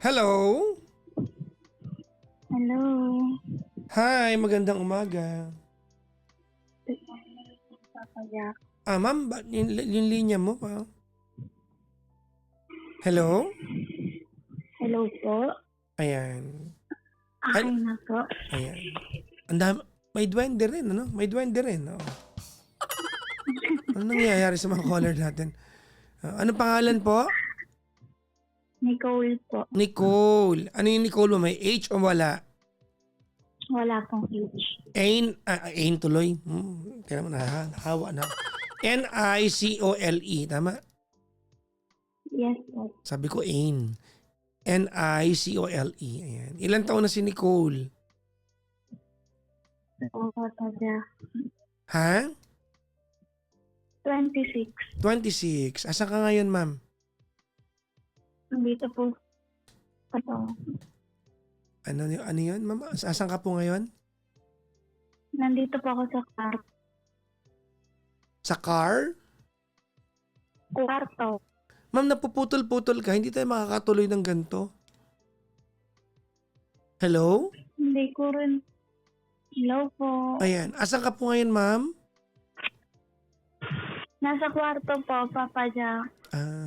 Hello? Hello. Hi, magandang umaga. Good morning, Papa Jack. Ma'am, yung linya mo pa? Hello? Hello po. Ayan. Okay na po. Ayan. Ang dami, may duwende rin, ano? May duwende rin, oo. Ano nangyayari sa mga caller natin? Ano pangalan po? Nicole po. Nicole. Ano yung Nicole mo? May H o wala? Wala pong age. Ain tuloy. Kaya naman, nakahawa na. Nicole. Tama? Yes po. Sabi ko Ain. Nicole. Ayan. Ilan taon na si Nicole? Oo, Papa Jack. Ha? 26. 26. Asan ka ngayon, ma'am? Dito po. Ito. Ano yun, ma'am? Asan ka po ngayon? Nandito po ako sa Sa car? kwarto. Ma'am, napuputol-putol ka. Hindi tayo makakatuloy ng ganito. Hello? Hindi ko rin. Hello po. Ayan. Asan ka po ngayon, ma'am? Nasa kwarto po, Papa Jack.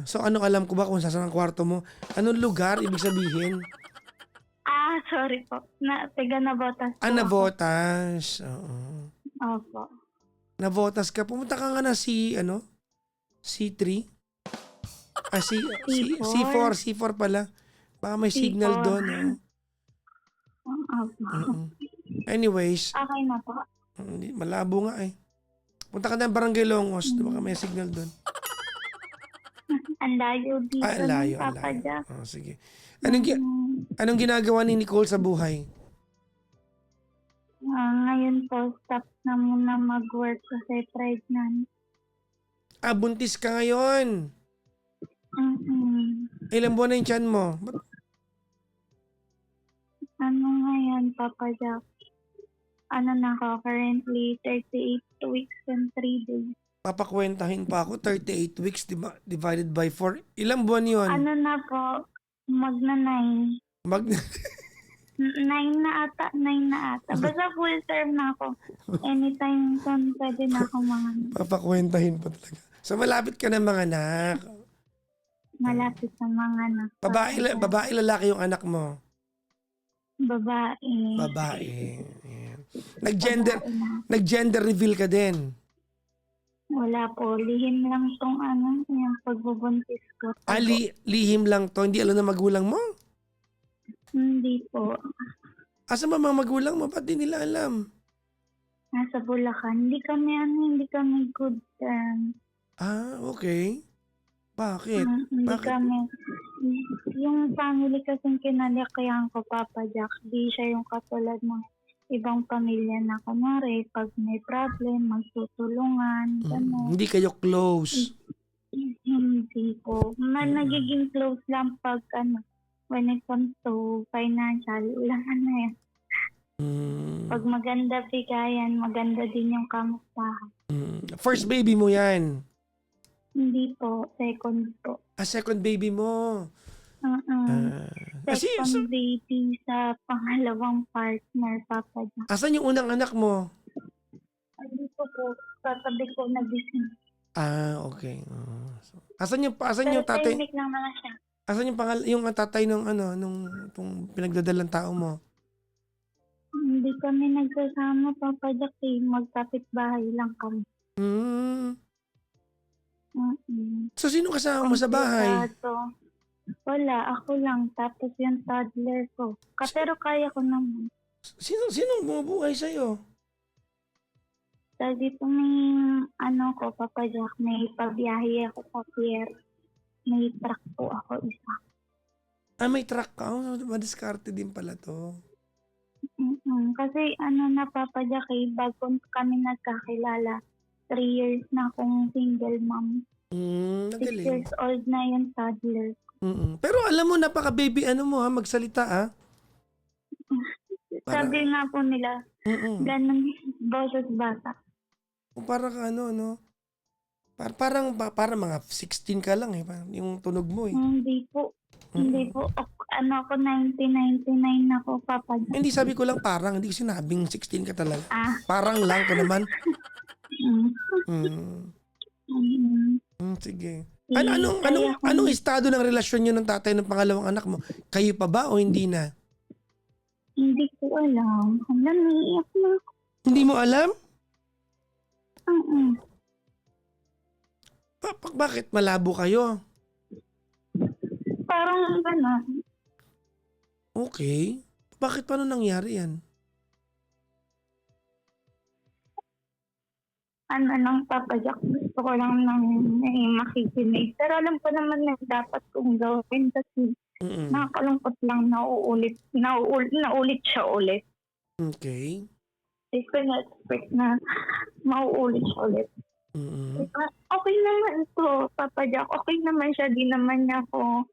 So anong alam ko ba kung saan ang kwarto mo? Anong lugar, ibig sabihin? Sorry po. Tiga na botas po ako. Navotas. Oo. Opo. Navotas ka. Pumunta ka nga na C3? C4. C4 pala. Baka may signal C4. doon. Opo. Anyways, Okay na po. malabo nga eh. Punta ka na Barangay Longos. Baka may signal doon. Ang layo dito Ang layo, ng ang Papa layo. Jack. Sige. Anong ginagawa ni Nicole sa buhay? Ngayon po, stop na muna mag-work kasi pregnant. Buntis ka ngayon. Ilang buwan na yung tiyan mo? Ano ngayon, Papa Jack? Ano na ako, currently 38 weeks and 3 days. Papakwentahin pa ako, 38 weeks divided by 4. Ilang buwan yun? Ano na po, magna-9. 9 na ata. Basta full term na ako. Anytime soon, pwede na ako mga Papakwentahin pa talaga. So malapit ka na mga anak. malapit sa mga anak. Babae, lalaki yung anak mo? Babae. Babae. Ayan. Babae na. Nag-gender reveal ka din? Wala po. Lihim lang tong yung pagbubuntis ko. Lihim lang to. Hindi alam na magulang mo? Hindi po. Asa ba mga magulang mo? Ba't di nila alam? Nasa Bulacan. Hindi kami good terms. Okay. Bakit? Hindi Bakit? kami. Yung family kasing kinalakihan ko, Papa Jack, di siya yung katulad ng ibang pamilya na kunwari, pag may problem, magtutulungan, gano'n. Hindi kayo close. Hindi po. Nagiging close lang pag when it comes to financial, lang yan. Pag maganda bigayan, maganda din yung kamustahan. First baby mo yan? Hindi po, second po. Second baby mo? Second baby sa pangalawang partner, Papa Jack. Asan yung unang anak mo? Dito po, tatabi ko na business. Okay. Asan yung tatay? Tahimik lang naman siya. Asan yung tatay nung pinagdadalang tao mo? Hindi kami nagsasama, Papa Jack. Magkapit bahay lang kami. So, sino kasama mo sa bahay? Wala, ako lang. Tapos yung toddler ko. Pero kaya ko naman. Sino bumubuhay sa'yo? Dahil dito may, Papa Jack, may pabiyahe ako sa pier. May truck po ako isa. May truck ka? Madiskarte din pala to. Kasi Papa Jack, bago kami nagkakilala, 3 years na akong single mom. 6 Nagaling. years old na yung toddler. Pero alam mo, napaka-baby magsalita Sabi nga po nila, ganun boses bata. Parang parang mga 16 ka lang parang yung tunog mo Hindi po. Hindi po. ano ako, 1999 ako, Papa Jack. Hindi, sabi ko lang parang, hindi ko sinabing 16 ka talaga. Ah, Parang lang ko naman. mm, Hmm. Sige. kaya kung- Anong estado ng relasyon niyo ng tatay ng pangalawang anak mo? Kayo pa ba o hindi na? Hindi ko alam. Hala, naiiyak na ako. Hindi mo alam? Mm. Bakit malabo kayo? Parang gano'n. Okay. Bakit paano nangyari yan? Ano lang, Papa Jack, gusto ko lang nang makikinig. Pero alam ko naman na dapat kong gawin kasi Mm-mm. nakakalungkot lang, nauulit siya ulit. Okay. Hindi ko na-expect na mauulit siya ulit. Mm-mm. Okay naman to, Papa Jack. Okay naman siya. Di naman niya ako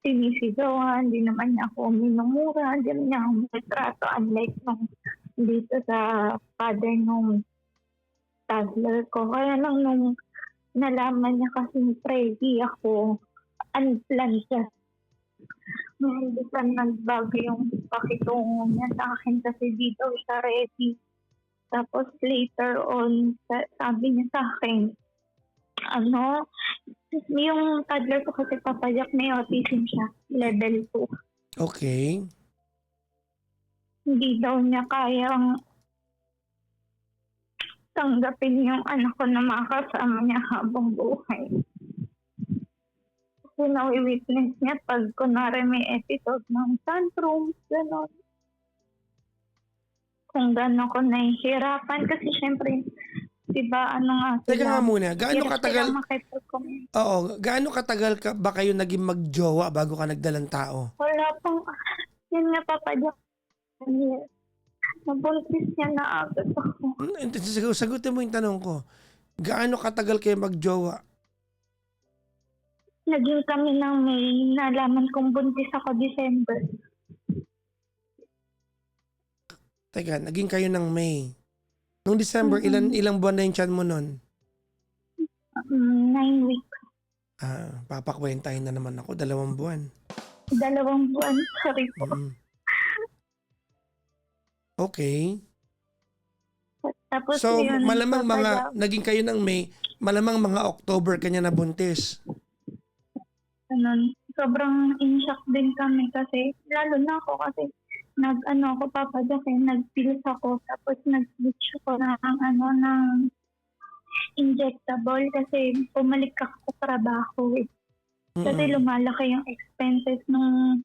sinisigawan. Di naman niya ako minumura. Di naman niya ako magtrato. Unlike nung dito sa father nung toddler ko. Kaya lang nung nalaman niya kasi ready ako, unplanned siya. Hindi pa nagbago yung pakitungo niya sa akin kasi dito siya ready. Tapos later on, sabi niya sa akin, yung toddler ko kasi Papa Jack, may autism siya, level 2. Okay. Hindi daw niya kayang tanggapin yung anak ko na makasama niya habang buhay. Kasi na-witness niya pag kunwari may episode ng tantrums, gano'n. Kung gano'n ko nahihirapan kasi syempre, diba, Teka nga muna, gaano hirap katagal, silang makipag-communicate. gaano katagal ba kayo naging magjowa bago ka nagdalang tao? Wala pang, yun nga Papa Jack, nabuntis niya na agad ako. Sagutin mo yung tanong ko. Gaano katagal kayo magjowa? Naging kami ng May, nalaman kong buntis ako December. Teka, naging kayo ng May. Noong December, ilang buwan na yung tiyan mo nun? 9 weeks. Papakwentahin na naman ako, 2 buwan. 2 buwan, sorry po. Okay. Tapos So, yun, malamang Papa Jack, naging kayo ng May, malamang mga October kanya nabuntis. sobrang in-shock din kami kasi, lalo na ako kasi, ako Papa Jack, nag-pills ako, tapos nag-switch ako ng injectable kasi pumalik ako sa trabaho eh. Kasi lumalaki yung expenses ng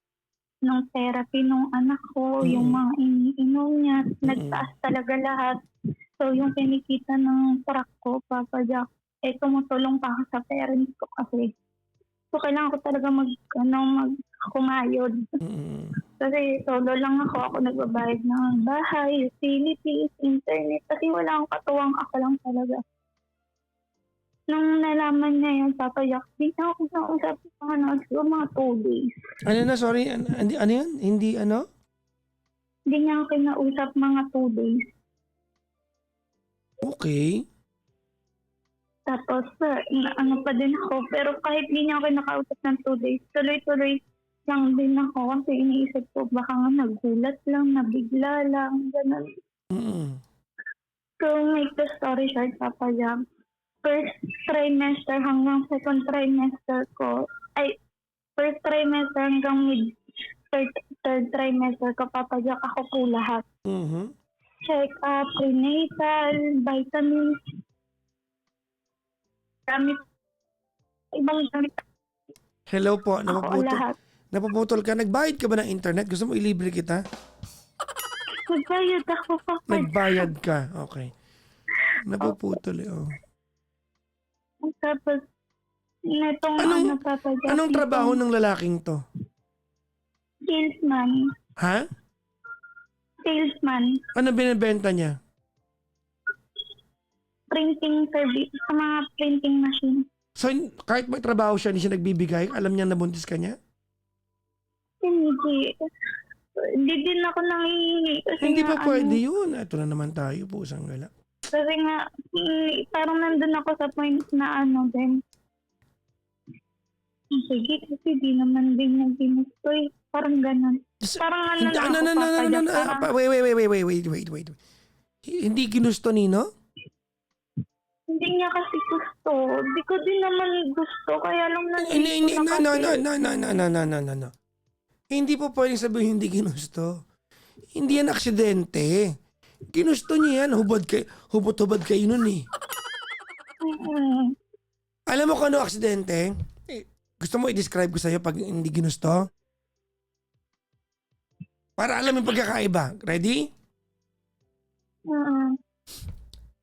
therapy ng anak ko, yung mga iniinom niya, nagtaas talaga lahat. So yung kinikita ng truck ko, Papa Jack, tumutulong pa ako sa parents ko kasi. So kailangan ko talaga kumayod. Kasi solo lang ako nagbabayad ng bahay, utilities, internet, kasi wala akong katuwang, ako lang talaga. Nung nalaman niya yun, Papa Jack, di na ako nausap siguro mga 2 days. Sorry, ano yun? Hindi ano? Hindi niya ako kinausap mga 2 days. Okay. Tapos, pa din ako. Pero kahit di niya ako nakausap ng 2 days, tuloy-tuloy lang din ako kasi iniisip ko baka nga nagulat lang, nabigla lang, gano'n. So, make the story short, Papa Jack. First trimester hanggang second trimester ko, first trimester hanggang third trimester ko, Papa Jack, ako po lahat. Check up, prenatal, vitamins, ibang gamit. Hello po, Ako lahat. napuputol ka. Nagbayad ka ba ng internet? Gusto mo ilibre kita? Nagbayad ako, Papa Jack. Nagbayad ka, okay. Napuputol Tapos, netong Papa Jack. Anong trabaho ng lalaking to? Salesman. Ha? Salesman. Ano binibenta niya? Printing service. Sa mga printing machine. So, kahit may trabaho siya, hindi siya nagbibigay, alam niya nabuntis ka niya? Hindi. Hindi din ako nangihingi. Kasi Hindi nga, pa pwede yun. Ito na naman tayo, pusang gala. Kasi nga, parang nandun ako sa point na din. Sige, kasi di naman din niya ginusto eh. Parang ganun. Parang ano Hindi, na ako, Papa Jack, parang wait. Hindi ginusto nino? hindi niya kasi gusto. Di ko din naman gusto, kaya lang nandito na kasi. No. Hindi po pwedeng sabihin hindi ginusto. Hindi yan aksidente. Ginusto niya yan. Hubot-hubad kayo nun eh. Mm-mm. Alam mo kung ano aksidente? Gusto mo i-describe ko sa'yo pag hindi ginusto? Para alam yung pagkakaiba. Ready? Mm-mm.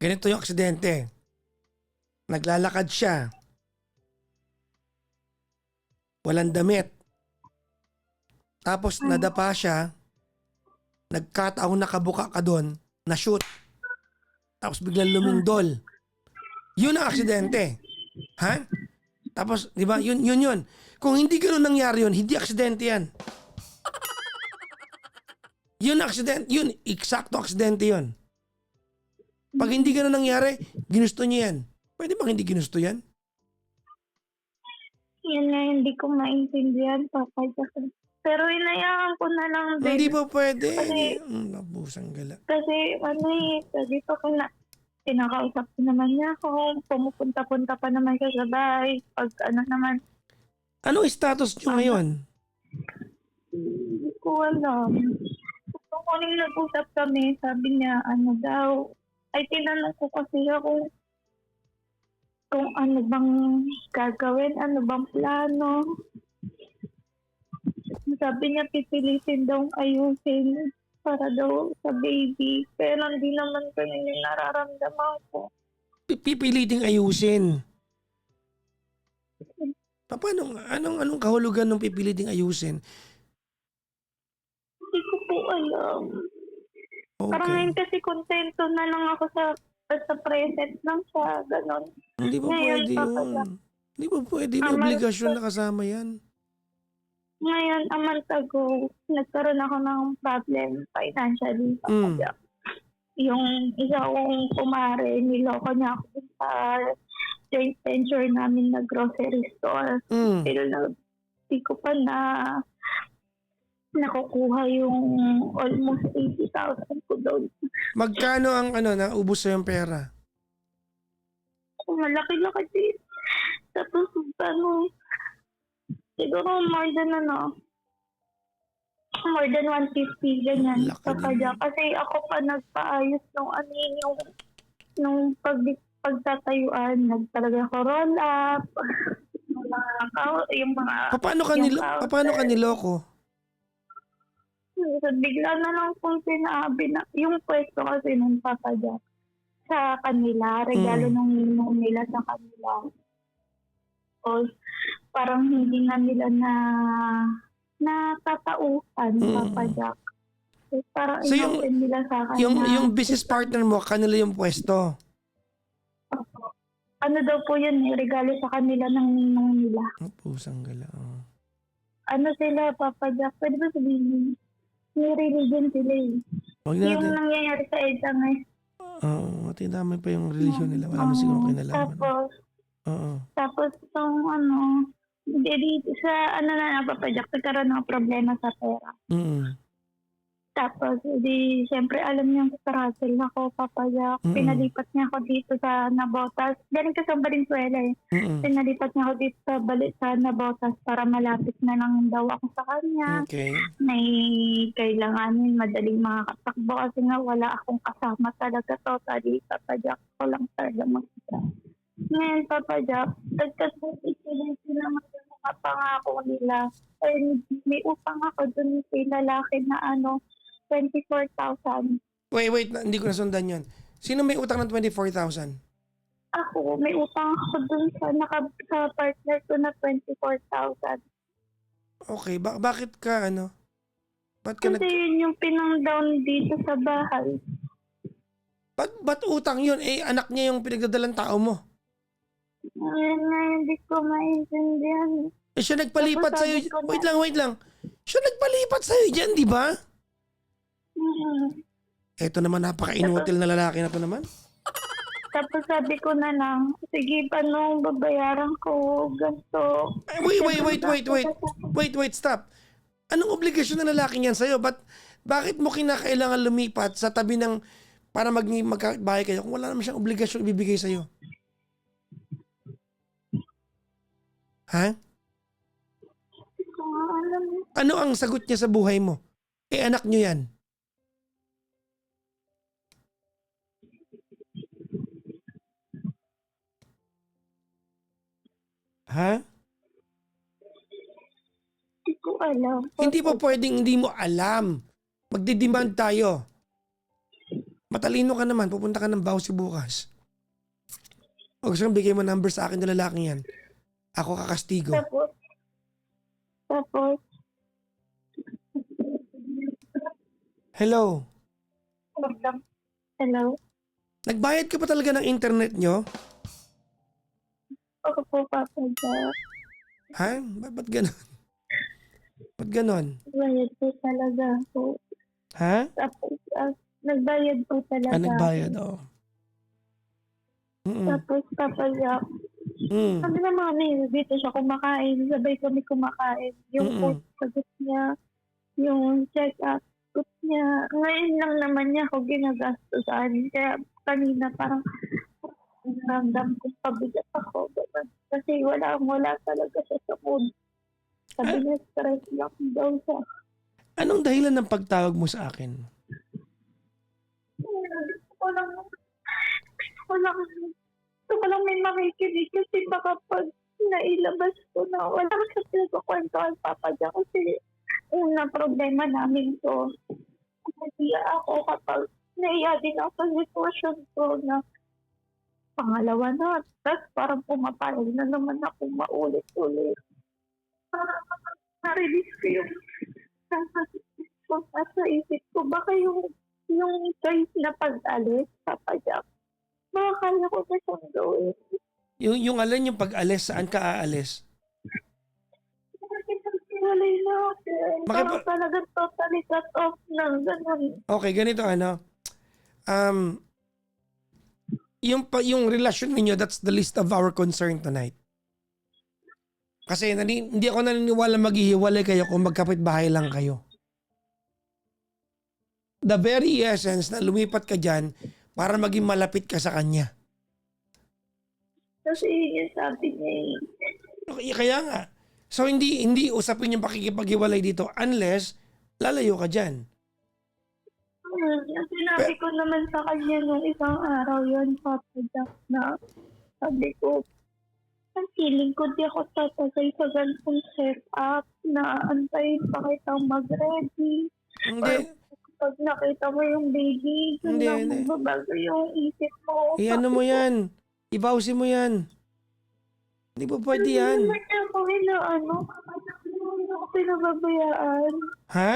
Ganito yung aksidente. Naglalakad siya. Walang damit. Tapos nadapa siya. Nagkataong nakabuka ka doon. Na-shoot. Tapos biglang lumindol. Yun ang aksidente. Ha? Tapos, di ba? Yun. Kung hindi ganun nangyari yun, hindi aksidente yan. Yun aksidente. Yun, eksakto aksidente yun. Pag hindi ganun nangyari, ginusto niya yan. Pwede bang hindi ginusto yan? Yan nga, hindi ko maintindihan, Papa Jack. Pero inayaan ko na lang din. Hindi po pwede. Kasi- Nabusang gala. Kasi sabi ko kinakausap ko naman niya ako. Pumupunta-punta pa naman siya sa bahay. Pag naman, Anong status niyo ngayon? hindi ko alam. Kung kuning nag-usap kami, sabi niya, daw, ay tinanong ko kasi siya kung ano bang gagawin, ano bang plano. Sabi niya, pipilitin daw ayusin para daw sa baby. Pero hindi naman kami yung nararamdaman ko. Pipiliting ayusin. Paano? Anong kahulugan ng pipiliting ayusin? Hindi ko po alam. Parang Okay. ngayon kasi kontento na lang ako sa present lang siya, ganon. Hindi po Ngayon, pwede Papa yun. Hindi po pwede. May obligasyon na kasama yan. Ngayon, a month ago, nagkaroon ako ng problem financially. Mm. Yung isa kong kumare, niloko niya ako dun sa joint venture namin na grocery store. Mm. Pero di ko pa nakukuha yung almost 80,000 ko doon. Magkano ang naubos sa yung pera? Malaki-laki din. Tapos siguro more than 150 ganyan. Laki Kapag din. kasi ako pa nagpaayos nung pagtatayuan, nagtalaga ako roll up, yung mga Paano ka niloko? bigla na lang kung sinabi na yung pwesto kasi nung Papa Jack sa kanila, regalo nung ninong nila sa kanila. O parang hindi na nila natatauhan, Papa Jack. So, parang So, inopen nila sa akin Yung business partner mo, kanila yung pwesto. ano daw po yun, regalo sa kanila ng ninong nila. Pusang gala. Oh. Ano sila, Papa Jack? Pwede ba sabihin? May religion sila eh. Wag Yung natin. nangyayari sa EDSA ngayon. Oo, tinamay pa yung relasyon nila. Wala mo siguro kinalaman. Oo. Tapos sa Papa Jack, nagkaroon ng problema sa pera. Mm. Tapos, siyempre, alam niya sa Russell ako, Papa Jack. Mm-mm. Pinalipat niya ako dito sa Nabotas. Galing ka sa Valenzuela eh. Mm. Pinalipat niya ako dito sa Nabotas para malapit na lang daw ako sa kanya. Okay. May kailanganin, madaling makakatakbo kasi nga wala akong kasama talaga totally. Papa Jack, ko lang talaga mag-isa. Ngayon, Papa Jack, nagkasulit sila yung mga pangako nila. And may utang ako dun sa lalaki na 24,000. Wait. Hindi ko nasundan yun. Sino may utang ng 24,000? Ako, may utang ako dun sa partner ko na 24,000. Okay. Bakit ka Ba't ka Kasi yun yung pinang-down dito sa bahay. Ba't utang yun? Anak niya yung pinagdadalang tao mo. Ngayon nga, hindi ko maintindihan. Siya nagpalipat Tapos sa'yo. sabi ko na- Wait lang. Siya nagpalipat sa'yo dyan, di ba? Mm. Eto naman, napaka-inutil na lalaki na to naman. Tapos sabi ko na lang, sige, paano babayaran ko ganito? Wait, stop. Anong obligasyon ng lalaki niyan sa'yo? Bakit mo kinakailangan lumipat sa tabi ng para magbahay kayo kung wala naman siyang obligasyon ibibigay sa'yo? Ha? Hindi ko nga alam. Ano ang sagot niya sa buhay mo? Anak niyo yan. Ha? Hindi ko alam. Hindi pa pwedeng hindi mo alam. Magdidemand tayo. Matalino ka naman, pupunta ka ng Bausi bukas. O gusto kong bigay mo number sa akin ng lalaking yan. Ako kakastigo. Tapos, Hello? hello? Nagbayad ka pa talaga ng internet nyo? Ako po, Papa Jack. Ha? Ba't ganon? Ba't ganon? Nagbayad po talaga ako. Ha? Tapos, nagbayad po talaga. Nagbayad, oo. Tapos, Papa Jack, sabi na mami, dito siya kumakain. Sabay kami kumakain. Yung food sagot niya, yung check-up niya. Ngayon lang naman niya ako ginagastusan. Kaya kanina parang ramdam kong pabigat ako. Kasi wala talaga siya sa mood. Sabi niya, stress lang daw siya. Anong dahilan ng pagtawag mo sa akin? Gusto ko lang may makikinig kasi baka pag nailabas ko na wala kasi nagkukwentuhan Papa Jack kasi una problema namin to. Naiya ako kapag naiya din ako sa sitwasyon ko na pangalawa na. Tapos parang pumapayag na naman ako maulit-ulit. Parang na-release ko yung sa isip ko. Baka yung choice na pag-alis, Papa Jack, baka kaya ko na siyang gawin. Yung alin, yung pag-alis, saan ka aalis? Walay na ako. Parang talagang totally cut off na gano'n. Okay, ganito ano. Yung relasyon ninyo, that's the least of our concern tonight. Kasi hindi ako naniniwala maghihiwalay kayo kung magkapit-bahay lang kayo. The very essence na lumipat ka dyan para maging malapit ka sa kanya. Kasi yun yung sabi niya eh. Okay, kaya nga. So hindi usapin yung pakikipaghiwalay dito unless lalayo ka dyan. Sinabi ko naman sa kanya nung isang araw yun, Papa Jack, na sabi ko, ang feeling ko di ako tatagay sa ganitong setup na antayin pa kitang mag-ready. Hindi. Pag nakita mo yung baby, Hindi. magbabago yung isip mo. Ano mo yan? Ibawsi mo yan. Hindi po pwede yan. Hindi naman ako hindi ako pinababayaan. Ha?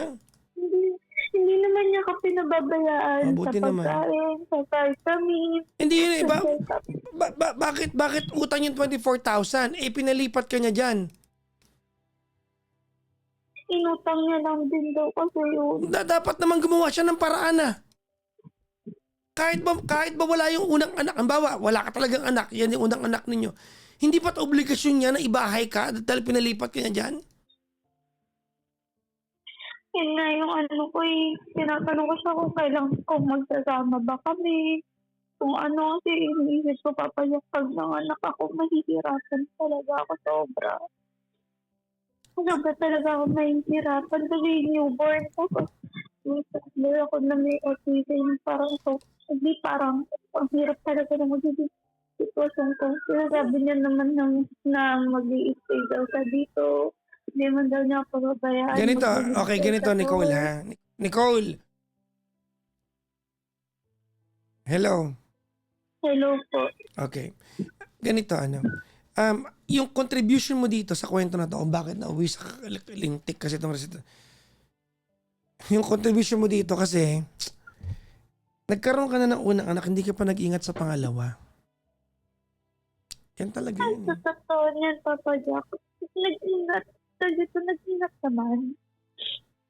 Hindi naman niya ako pinababayaan Mabuti sa pagkain, sa vitamin. Hindi yun eh. Bakit utang yung 24,000? Pinalipat ka niya dyan. Inutang niya lang din daw kasi yun. Dapat naman gumawa siya ng paraan na. Kahit ba wala yung unang anak, halimbawa, wala ka talagang anak, yan yung unang anak ninyo. Hindi ba't obligasyon niya na ibahay ka dahil pinalipat ka niya dyan? Yun nga yung ko tinatanong ko siya kung magsasama ba kami. Kung ano kasi iniisip ko papayag pag nanganak ako, mahihirapan talaga ako sobra. Sobra talaga ako mahihirapan kasi newborn ako. May ako na may autism, parang ang hirap talaga na magiging sitwasyon ko. Sinasabi niya naman na mag-i-stay daw sa dito. Hindi man daw niya ako babayaan. Ganito Nicole ha. Nicole! Hello? Hello po. Okay. Ganito yung contribution mo dito sa kwento na to, kung bakit nauwi sa lintik kasi itong resita. Yung contribution mo dito kasi, nagkaroon ka na ng unang anak, hindi ka pa nag-ingat sa pangalawa. Yan talaga yan. Sa totoo niyan, Papa Jack. Nag-ingat. Nag-ingat naman.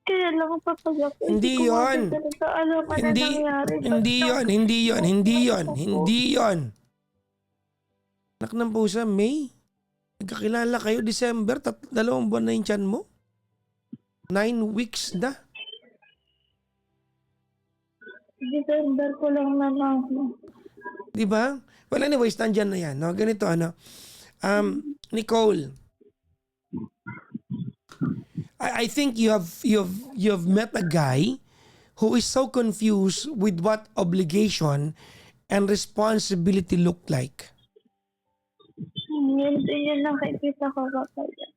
Kaya lang papagyak. Hindi ko yon. talaga alam ano nangyari. Hindi yon. Anak ng pusa, May. Nagkakilala kayo December, 2 buwan na yung tiyan mo. 9 weeks na. December ko lang naman. Di ba? Well, anyways, nandyan na yan. No? Ganito, Nicole, I think you've met a guy who is so confused with what obligation and responsibility look like. Yun nakikita ko papagyak.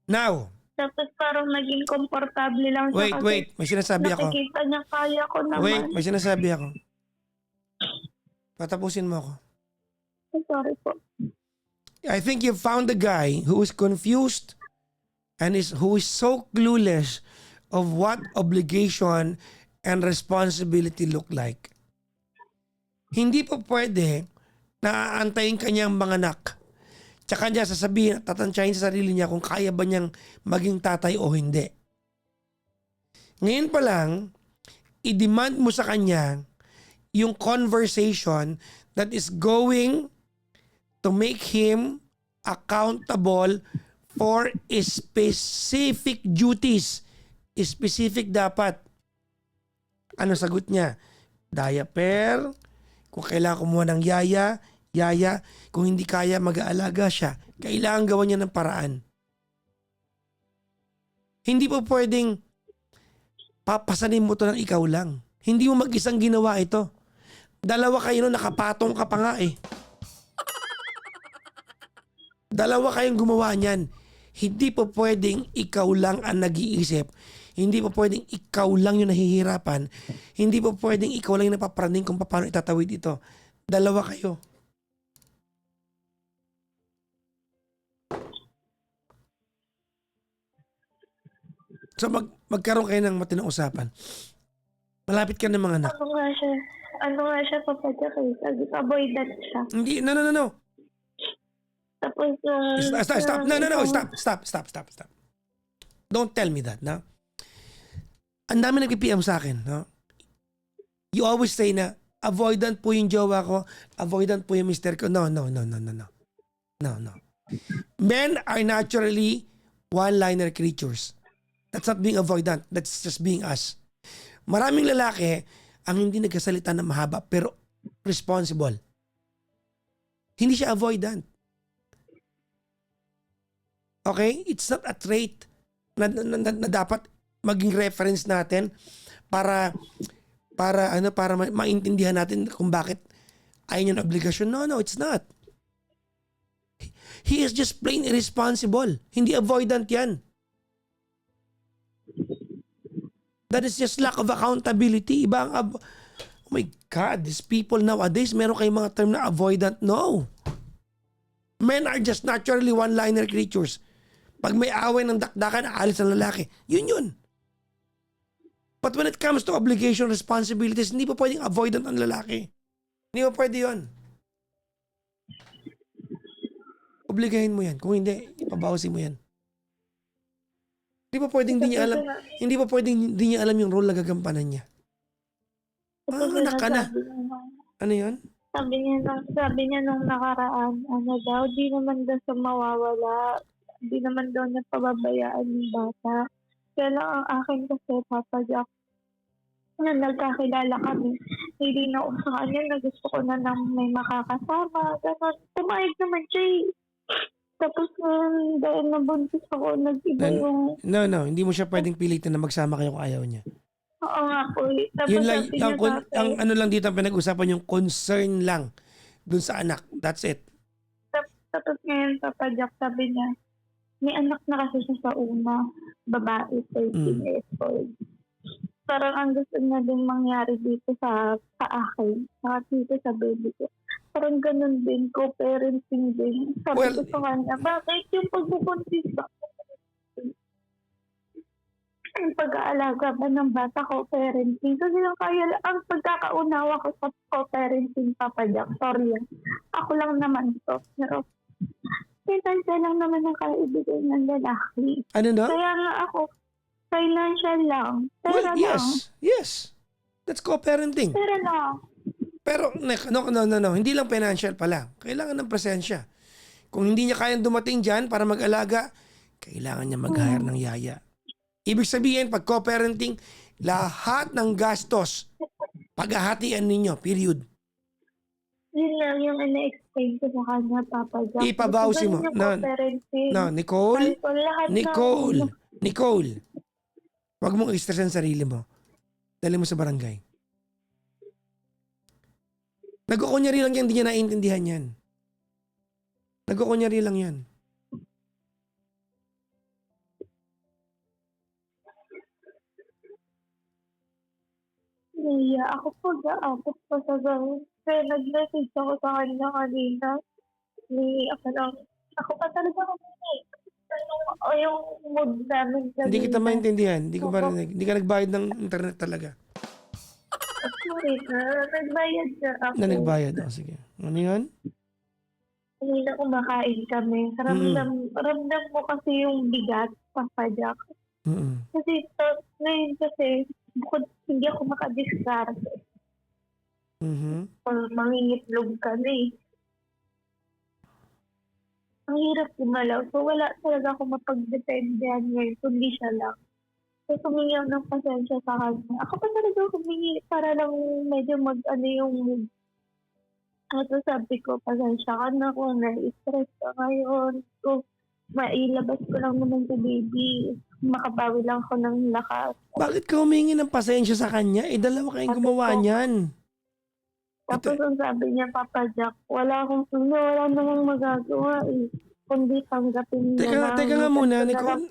Now, Tapos parang naging komportable lang siya. wait, may sinasabi ako. Nakikita niya kaya ko naman. Wait, may sinasabi ako. Patapusin mo ako. Sorry po. I think you found a guy who is confused and who is so clueless of what obligation and responsibility look like. Hindi po pwede na aantayin kanyang mga anak. Tsaka niya sasabihin, tatansyahin sa sarili niya kung kaya ba niyang maging tatay o hindi. Ngayon pa lang, i-demand mo sa kanya yung conversation that is going to make him accountable for specific duties. Specific dapat. Ano sagot niya? Diaper, kung kailangan kumuha ng yaya. Kung hindi kaya, mag-aalaga siya. Kailangan gawan niya ng paraan. Hindi po pwedeng papasanin mo to ng ikaw lang. Hindi mo mag-isang ginawa ito. Dalawa kayo nun, nakapatong ka pa nga eh. Dalawa kayong gumawa niyan. Hindi po pwedeng ikaw lang ang nag-iisip. Hindi po pwedeng ikaw lang yung nahihirapan. Hindi po pwedeng ikaw lang yung napapraning kung paano itatawid ito. Dalawa kayo. So magkaroon kayo ng matinong usapan. Malapit ka ng mga anak. Ano nga siya papagyak eh. Avoidant siya. Hindi, no. Tapos yung... Stop. No. Stop. Don't tell me that, no? Ang dami nag-PM sa akin, no? You always say na, avoidant po yung jowa ko, avoidant po yung mister ko. No. Men are naturally one-liner creatures. That's not being avoidant. That's just being us. Maraming lalaki ang hindi nagkasalita na mahaba pero responsible. Hindi siya avoidant. Okay? It's not a trait na dapat maging reference natin para maintindihan natin kung bakit ayun yung obligasyon. No, it's not. He is just plain irresponsible. Hindi avoidant yan. That is just lack of accountability. Oh my God, these people nowadays, meron kayong mga term na avoidant. No. Men are just naturally one-liner creatures. Pag may away ng dakdakan, aalis ang lalaki. Yun. But when it comes to obligation, responsibilities, hindi pa pwedeng avoidant ang lalaki. Hindi pa pwede yun. Obligahin mo yan. Kung hindi, ipabawasin mo yan. Hindi pa pwedeng di niya alam yung role na gagampanan niya. Anak ka na. Ano yun? Sabi niya nung nakaraan, di naman daw sa mawawala. Di naman daw niya pababayaan yung bata. Kaya lang ang akin kasi, papagyak, na nagkakilala kami, hindi na ako sa kanya na gusto ko na nang may makakasama. Ganun. Pumayag naman siya eh. Tapos dahil nabuntis ako, nag-iba yung... No. Hindi mo siya pwedeng pilitin na magsama kayo kung ayaw niya. Oo nga po. Tapos Yun lang, ang ano lang dito ang pinag-usapan yung concern lang dun sa anak. That's it. Tapos ngayon, Papa sabi niya, may anak na kasi siya sa una, babae, 13 years old. Parang ang gusto niya din mangyari dito sa akin, saka dito sa baby ko. Parang ganun din, co-parenting din. Sabi ko sa kanya, bakit yung pagbubuntis ba? Ang pag-aalaga ba ng bata co-parenting? Kasi ang pagkakaunawa ko sa co-parenting, Papa Jack, sorry yan. Ako lang naman to. Pero, pintansya lang naman ang kaibigay ng lalaki. Ano na? Kaya nga ako, Financial lang. Well, Pera lang. yes. That's co-parenting. Pera lang. Pero, no. Hindi lang financial pala. Kailangan ng presensya. Kung hindi niya kayang dumating dyan para mag-alaga, kailangan niya mag-hire ng yaya. Ibig sabihin, pag co-parenting, lahat ng gastos, paghahatian ninyo, period. Yun lang yung ina-explain ko sa kanya, Papa Jack. Ipabawsi mo. Ganun yung No, co-parenting. no, Nicole, Sabi ko, lahat Nicole, wag mong i-stress ang sarili mo. Dali mo sa barangay. Nag-ukunyari lang yan, hindi niya naiintindihan yan. Nag-ukunyari lang yan. Naiya ako pag-aapos pa sa gawin. Kaya nag-message ako sa kanya kanina. Ako pa talaga kami. Yung mood namin Hindi kita kanina. maintindihan. Hindi ko marinig. Hindi ka nagbayad ng internet talaga. Sorry na, nagbayad na ako. Na nagbayad. O, sige. Ano yun? Kanina kumakain kami. Ramdam mo kasi yung bigat, Papa Jack. Mm-mm. Kasi ngayon kasi, bukod hindi ako makadiskarte. Mhm. Or mangingitlog kami. Ang hirap gumalaw. So wala talaga ako mapagdependehan ngayon, kundi siya lang. So humingi ako ng pasensya sa kanya. Ako pa talaga humingi para lang medyo yung mood. At sabi ko, pasensya ka na kung na-stress ka ngayon. So, mailabas ko lang naman si baby. Makabawi lang ako ng lakas. Bakit ka humingi ng pasensya sa kanya? Eh, dalawa kayong gumawa niyan. Tapos ang sabi niya, Papa Jack, wala namang magagawa eh. Kundi tanggapin niya Teka nga muna, Nicole.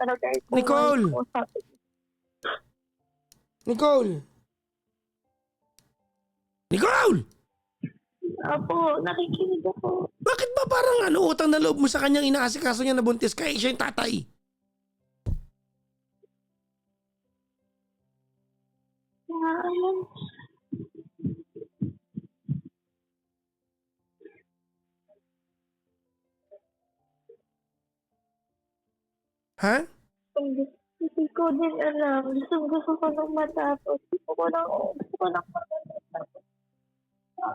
Nicole! Apo, nakikinig ako. Bakit ba parang utang na loob mo sa kanyang inaasikaso niya na buntis ka? Siya yung tatay. Alam, Ha? hindi ko din alam. Gusto ko nang matapos. Gusto ko nang matapos.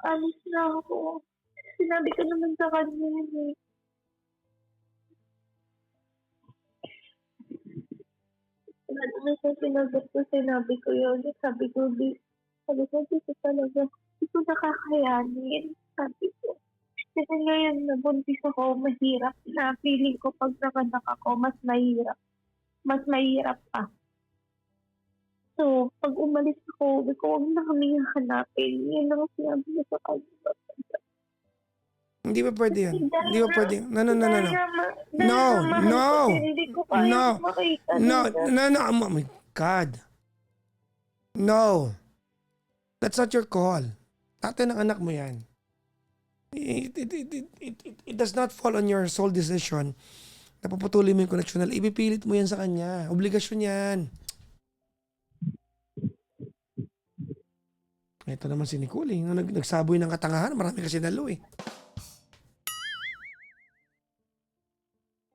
Alis na ako. Sinabi ko naman sa kanya yun eh. Ano sa sinagot ko, sinabi ko yun. Sabi ko, dito talaga. Hindi ko nakakayanin. Sabi ko. Kasi ngayon nabuntis ako, mahirap na. Feeling ko pag nakanak ako, mas mahirap. Mas mahirap pa. So, pag umalis ako, sabi ko, huwag na kami hanapin. Yun ang sinabi ko sa kanya. Hindi ba pwede yan? Hindi ba pwede? No. Hindi ko kaya makita. Oh my God. No. That's not your call. Tatay ng anak mo yan. It does not fall on your sole decision na paputuloy mo yung connection. Ipipilit mo yan sa kanya. Obligasyon yan. Ito naman si Nicole eh. Nung nagsaboy ng katangahan, marami kasi nalo eh.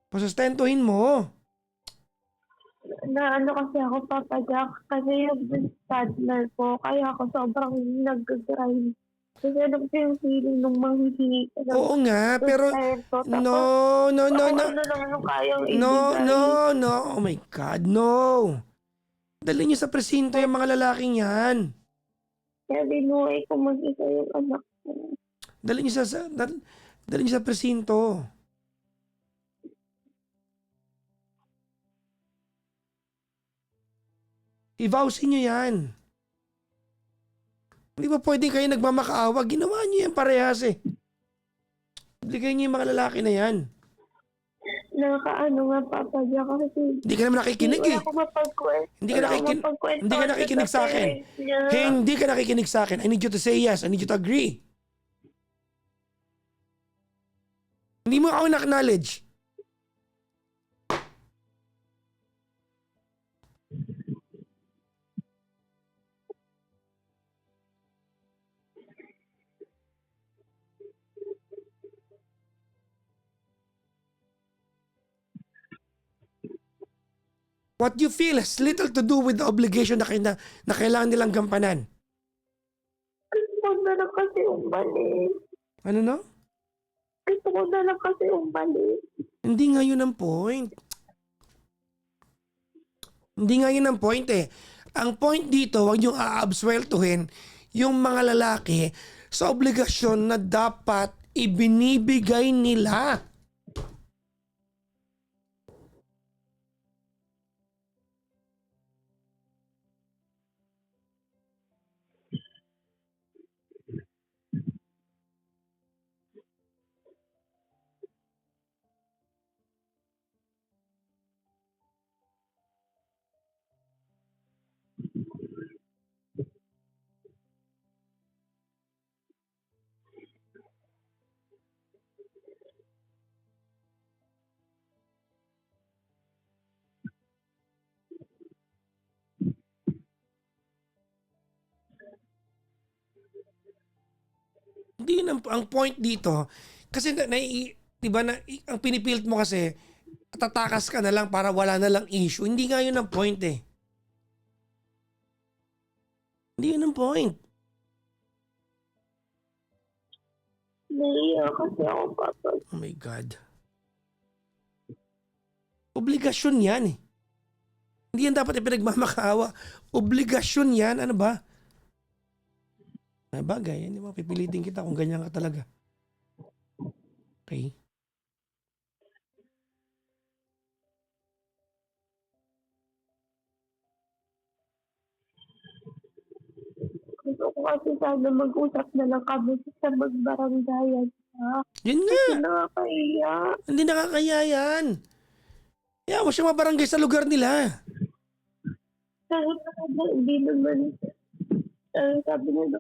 Pasustentuhin mo. Na kasi ako, Papa Jack, kasi yung toddler ko, kaya ako sobrang nag-grind. Kasi alam ko yung feeling nung manghihingi ka. Oo nga, pero no. Oh my God, no. Dali niyo sa presinto yung mga lalaking yan. Kaya binuhay ko mag-isa yung anak ko. Dali niyo sa presinto. I-vowsin niyo yan. Hindi ba pwedeng kayo nagmamakaawa? Ginawa niyo yan parehas eh. Ibigay niyo yung mga lalaki na yan. Nakakaano nga, Papa Jack, kasi hindi ka naman nakikinig eh. Hindi ka nakikinig sa akin. Hindi ka nakikinig sa akin. I need you to say yes. I need you to agree. Hindi mo ako na-acknowledge. What you feel has little to do with the obligation na kailangan nilang gampanan. Gusto ko na lang kasi umalis. Ano no? Gusto ko na lang kasi umalis. Hindi nga yun ang point. Hindi nga yun ang point eh. Ang point dito, huwag niyong aabsweltuhin yung mga lalaki sa obligasyon na dapat ibinibigay nila. Hindi yun ang point dito. Kasi diba ang pinipilit mo kasi tatakas ka na lang para wala na lang issue. Hindi nga yun ang point eh. Hindi yun ang point. Naiiyak kasi ako, Papa. Oh my God. Obligasyon yan eh. Hindi yan dapat ipinagmamakaawa. Obligasyon yan. Ano ba? Ay bagay. Hindi mo pipilitin kita kung ganyan ka talaga. Okay. Gusto ko kasi sana mag-usap na lang kami sa magbaranggayan. Yun nga. Kasi nakakaiyak. Hindi nakakaya yan. Kaya mo siya mabarangay sa lugar nila. Kahit hindi naman, sabi niya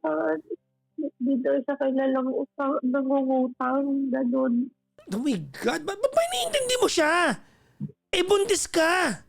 dito sa kanilang nangungutang, gano'n. Oh my God. Ba't ba iniintindi mo siya? Eh, buntis ka.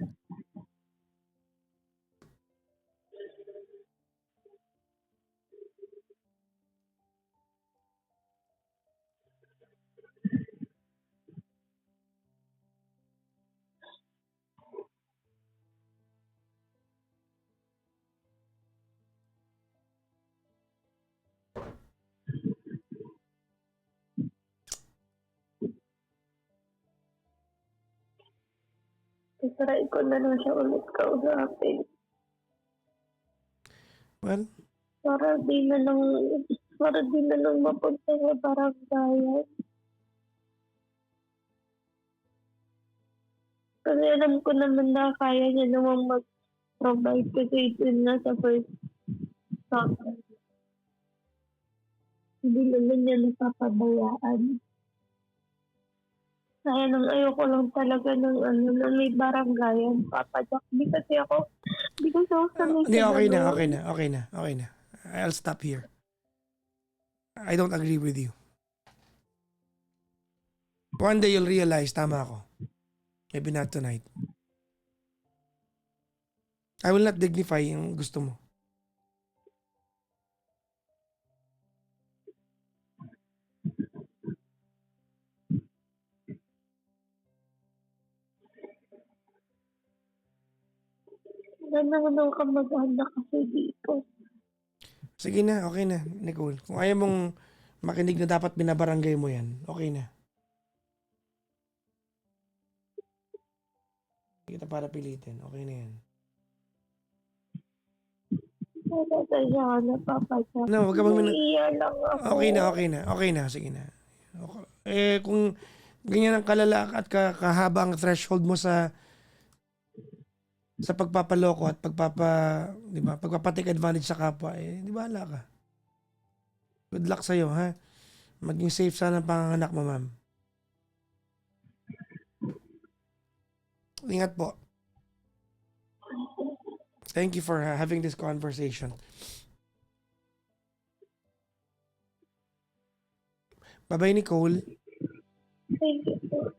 Try ko na lang siya ulit kausapin. Well, Para di na lang mapunta sa barangay. Kasi alam ko naman na kaya niya namang mag-provide kasi ito na sa first summer. Hindi naman niya napapabayaan. Kaya nang ayoko lang talaga na may barangayan, Papa Jack. Hindi ko sanay hindi, sa okay ganun. na. I'll stop here. I don't agree with you. One day you'll realize, tama ako. Maybe not tonight. I will not dignify yung gusto mo. Nananong ka mag-anak kasi dito. Sige na, okay na, Nicole. Kung ayaw mong makinig na dapat binabarangay mo yan, okay na. Hindi kita para pilitin, okay na yan. Natataya ka na, Papa Jack. No, wag ka bang Naiiyak lang ako. Okay na, sige na. Okay. Eh, kung ganyan ang kalala at kahaba ang threshold mo sa pagpapaloko at di ba, pagpapatake advantage sa kapwa, eh, di ba, hala ka. Good luck sa'yo, ha? Maging safe sana ang panganganak mo, ma'am. Ingat po. Thank you for having this conversation. Bye-bye, Nicole. Thank you po.